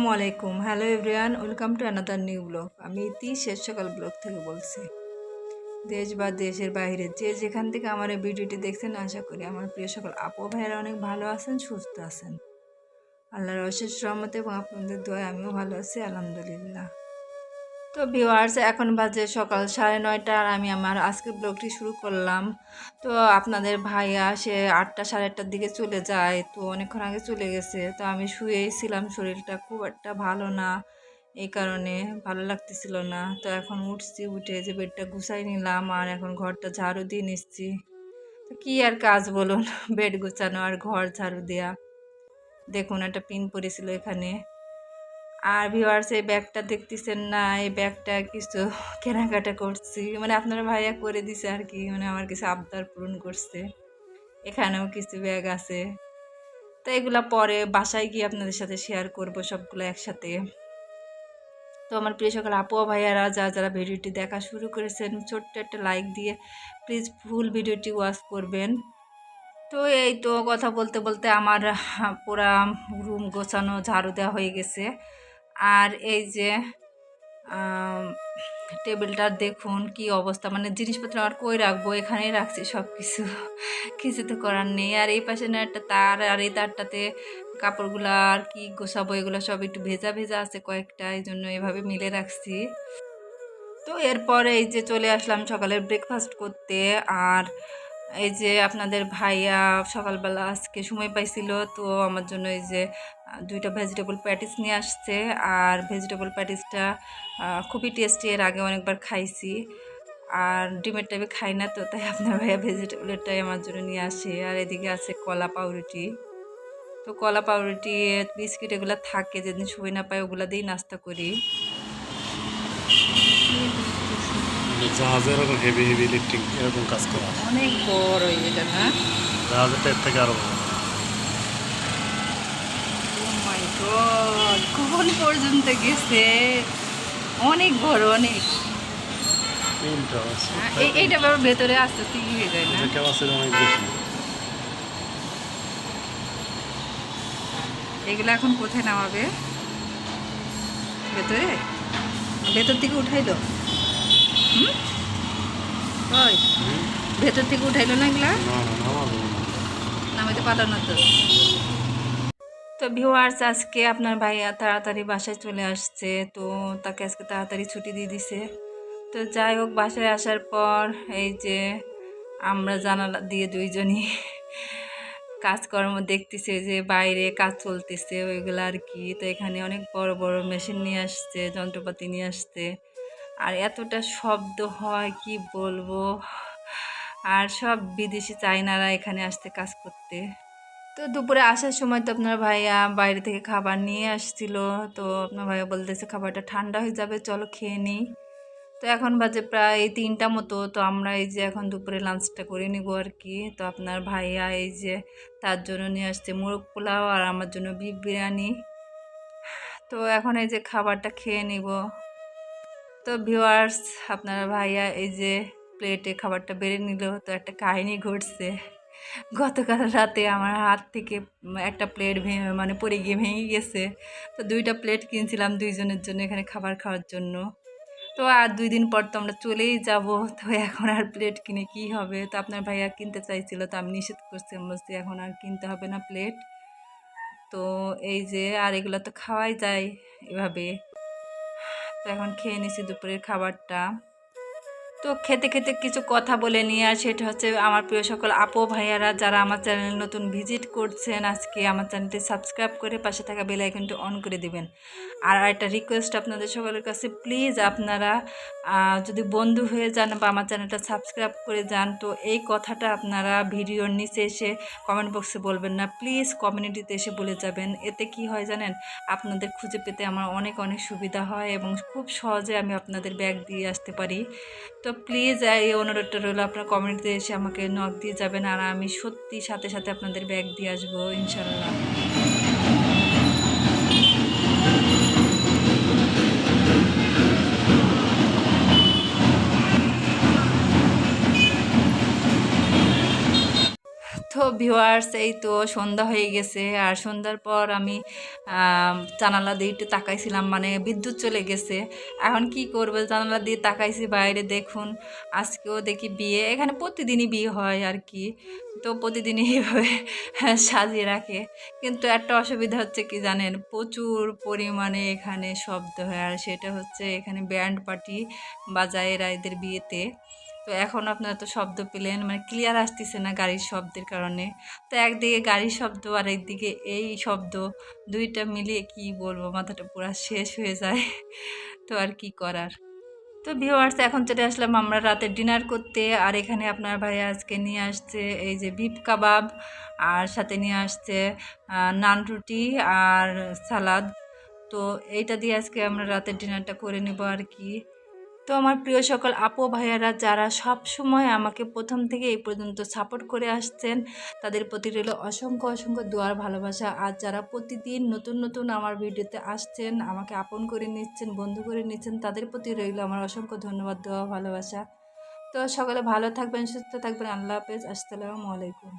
আসসালামু আলাইকুম। Hello everyone, welcome to another new blog. আমি ইতি শেষ সকাল ব্লগ থেকে বলছি। দেশ বা দেশের বাইরে যে যেখান থেকে আমার এই ভিডিওটি দেখছেন, আশা করি আমার প্রিয় সকল আপু ভাইয়েরা অনেক ভালো আছেন, সুস্থ আছেন। আল্লাহর অশেষ রহমতে এবং আপনাদের দোয়ায় আমিও ভালো আছি, আলহামদুলিল্লাহ। তো ভিউয়ার্স, এখন বাজে সকাল 9:30 আর আমি আমার আজকের ব্লগটি শুরু করলাম। তো আপনাদের ভাইয়া সে 8টা 8:30টার দিকে চলে যায়, তো অনেকক্ষণ আগে চলে গেছে। তো আমি শুয়েই ছিলাম, শরীরটা খুব একটা ভালো না, এই কারণে ভালো লাগতেছিল না। তো এখন উঠছি, উঠে যে বেডটা গুছাই নিলাম আর এখন ঘরটা ঝাড়ু দিয়ে নিচ্ছি। তো কী আর কাজ বলুন, বেড গুছানো আর ঘর ঝাড়ু দেওয়া। দেখুন একটা পিন পড়েছিল এখানে। আর ভিউয়ার্স, এই ব্যাগটা দেখতেছেন না, এই ব্যাগটা কিছু কেনাকাটা করছি, মানে আপনারা ভাইয়া করে দিছে আর কি, মানে আমার কিছু আবদার পূরণ করছে। এখানেও কিছু ব্যাগ আছে, তো এগুলা পরে বাসায় গিয়ে আপনাদের সাথে শেয়ার করব সবগুলো একসাথে। তো আমার প্রিয় সকল আপু ভাইয়ারা যারা ভিডিওটি দেখা শুরু করেছেন, ছোট্ট একটা লাইক দিয়ে প্লিজ ফুল ভিডিওটি ওয়াচ করবেন। তো এই তো কথা বলতে বলতে আমার পুরা রুম গোছানো ঝাড়ু দেওয়া হয়ে গেছে। আর এই যে টেবিলটার দেখুন কি অবস্থা, মানে জিনিসপত্র আর কই রাখবো, এখানেই রাখছি সব কিছু, কিছু তো করার নেই। আর এই পাশে না একটা তার, আর এই তারটাতে কাপড়গুলো আর কি গোছাবো, এগুলো সব একটু ভেজা ভেজা আছে কয়েকটা, এই জন্য এভাবে মিলে রাখছি। তো এরপরে এই যে চলে আসলাম সকালের ব্রেকফাস্ট করতে। আর এই যে আপনাদের ভাইয়া সকালবেলা আজকে সময় পাইছিল, তো আমার জন্য এই যে 2টা ভেজিটেবল প্যাটিস নিয়ে আসছে। আর ভেজিটেবল প্যাটিসটা খুবই টেস্টি, এর আগে অনেকবার খাইছি। আর ডিমের টাইপে খাই না, তো তাই আপনার ভাইয়া ভেজিটেবলেরটাই আমার জন্য নিয়ে আসে। আর এদিকে আছে কলা পাউরুটি। তো কলা পাউরুটি বিস্কিট এগুলো থাকে, যেদিন সময় না পাই ওগুলো দিয়েই নাস্তা করি। জাহাজে এরকম হেভি হেভি লিফটিং এরকম কাজ করা অনেক বড় এটা না, জাহাজের টাইপ থেকে আরো বড়। ও মাই গড, কোন পর্যন্ত গেছে, অনেক বড়, অনেক। তিনটা আছে, এইটা আবার ভেতরে আস্তে আস্তে ই হয়ে যায় না। ক্যাপাসিটি অনেক বেশি। এগুলো এখন কোথায় নামাবে? ভেতরে, ভেতর থেকে উঠাইলো? হুম, ওই ভেতর থেকে উঠাইলো না এগুলা? না না, নামাবো না। নামাইতে পারলো না তো। তো ভিউয়ার্স, আজকে আপনার ভাইয়া তাড়াতাড়ি বাসায় চলে আসছে, তো তাকে আজকে তাড়াতাড়ি ছুটি দিয়ে দিছে। তো যাই হোক, বাসায় আসার পর এই যে আমরা জানালা দিয়ে দুইজনই কাজকর্ম দেখতেছে, যে বাইরে কাজ চলতেছে ওইগুলো আর কি। তো এখানে অনেক বড় বড় মেশিন নিয়ে আসছে, যন্ত্রপাতি নিয়ে আসছে, আর এতটা শব্দ হয় কি বলবো। আর সব বিদেশি চাইনারা এখানে আসতে কাজ করতে। তো দুপুরে আসার সময় তো আপনার ভাইয়া বাইরে থেকে খাবার নিয়ে আসছিল। তো আপনার ভাইয়া বলতেছে খাবারটা ঠান্ডা হয়ে যাবে, চলো খেয়ে নিই। তো এখন বাজে প্রায় 3টা মতো। তো আমরা এই যে এখন দুপুরে লাঞ্চটা করে নিব আর কি। তো আপনার ভাইয়া এই যে তার জন্য নিয়ে আসছে মোরগ পোলাও আর আমার জন্য বিফ বিরিয়ানি। তো এখন এই যে খাবারটা খেয়ে নিব। তো ভিউয়ার্স, আপনার ভাইয়া এই যে প্লেটে খাবারটা বেড়ে নিল। তো একটা কাহিনী ঘটছে, গতকাল রাতে আমার হাত থেকে একটা প্লেট মানে পড়ে গিয়ে ভেঙে গেছে। তো 2টা প্লেট কিনছিলাম দুইজনের জন্য এখানে খাবার খাওয়ার জন্য। তো আর 2 দিন পর তো আমরা চলেই যাব, তো এখন আর প্লেট কিনে কি হবে। তো আপনার ভাইয়া কিনতে চাইছিল, তো আমি নিষেধ করছি, আমি বলছি এখন আর কিনতে হবে না প্লেট। তো এই যে আর এগুলো তো খাওয়াই যায় এভাবে। তো এখন খেয়ে নিছি দুপুরের খাবারটা। তো খেতে খেতে কিছু কথা বলে নিয়ে, আর সেটা হচ্ছে আমার প্রিয় সকল আপু ভাইয়ারা যারা আমার চ্যানেল নতুন ভিজিট করছেন, আজকে আমার চ্যানেলটি সাবস্ক্রাইব করে পাশে থাকা বেল আইকনটি অন করে দিবেন। আর একটা রিকোয়েস্ট আপনাদের সকলের কাছে, প্লিজ আপনারা যদি বন্ধু হয়ে যান বা আমার চ্যানেলটা সাবস্ক্রাইব করে যান, তো এই কথাটা আপনারা ভিডিওর নিচে এসে কমেন্ট বক্সে বলবেন না, প্লিজ কমিউনিটিতে এসে বলে যাবেন। এতে কি হয় জানেন, আপনাদের খুঁজে পেতে আমার অনেক অনেক সুবিধা হয় এবং খুব সহজে আমি আপনাদের ব্যাগ দিয়ে আসতে পারি। তো প্লিজ এই অনুরোধটা রইল, আপনার কমিউনিটিতে এসে আমাকে নক দিয়ে যাবেন, আর আমি সত্যি সাথে সাথে আপনাদের ব্যাগ দিয়ে আসবো ইনশাল্লাহ। তো তো ভিউয়ার্স এই তো সন্ধ্যা হয়ে গেছে আর সন্ধ্যার পর আমি জানালা দিয়ে একটু তাকাইছিলাম, মানে বিদ্যুৎ চলে গেছে। এখন কি করবো, জানালা দিয়ে তাকাইছি বাইরে, দেখুন আজকেও দেখি বিয়ে, এখানে প্রতিদিনই বিয়ে হয় আর কি। তো প্রতিদিনই এইভাবে সাজিয়ে রাখে, কিন্তু একটা অসুবিধা হচ্ছে কি জানেন, প্রচুর পরিমাণে এখানে শব্দ হয়, আর সেটা হচ্ছে এখানে ব্যান্ড পার্টি বাজায় এরা এদের বিয়েতে। তো এখন আপনারা তো শব্দ পেলেন, মানে ক্লিয়ার আসতেছে না গাড়ির শব্দের কারণে। তো একদিকে গাড়ির শব্দ আর একদিকে এই শব্দ, দুইটা মিলিয়ে কি বলবো, মাথাটা পুরো শেষ হয়ে যায়। তো আর কি করার। তো ভিউয়ার্স এখন চলে আসলাম আমরা রাতের ডিনার করতে, আর এখানে আপনার ভাই আজকে নিয়ে আসছে এই যে বিফ কাবাব, আর সাথে নিয়ে আসছে নান রুটি আর সালাদ। তো এইটা দিয়ে আজকে আমরা রাতের ডিনারটা করে নেব আর কি। তো আমার প্রিয় সকল আপু ভাইয়ারা যারা সব সময় আমাকে প্রথম থেকে এই পর্যন্ত সাপোর্ট করে আসছেন, তাদের প্রতি রইল অসংখ্য অসংখ্য দোয়ার ভালোবাসা। আর যারা প্রতিদিন নতুন নতুন আমার ভিডিওতে আসছেন, আমাকে আপন করে নিচ্ছেন, বন্ধু করে নিচ্ছেন, তাদের প্রতি রইল আমার অসংখ্য ধন্যবাদ, দোয়া ভালোবাসা। তো সকলে ভালো থাকবেন, সুস্থ থাকবেন। আল্লাহ হাফেজ, আসসালামু আলাইকুম।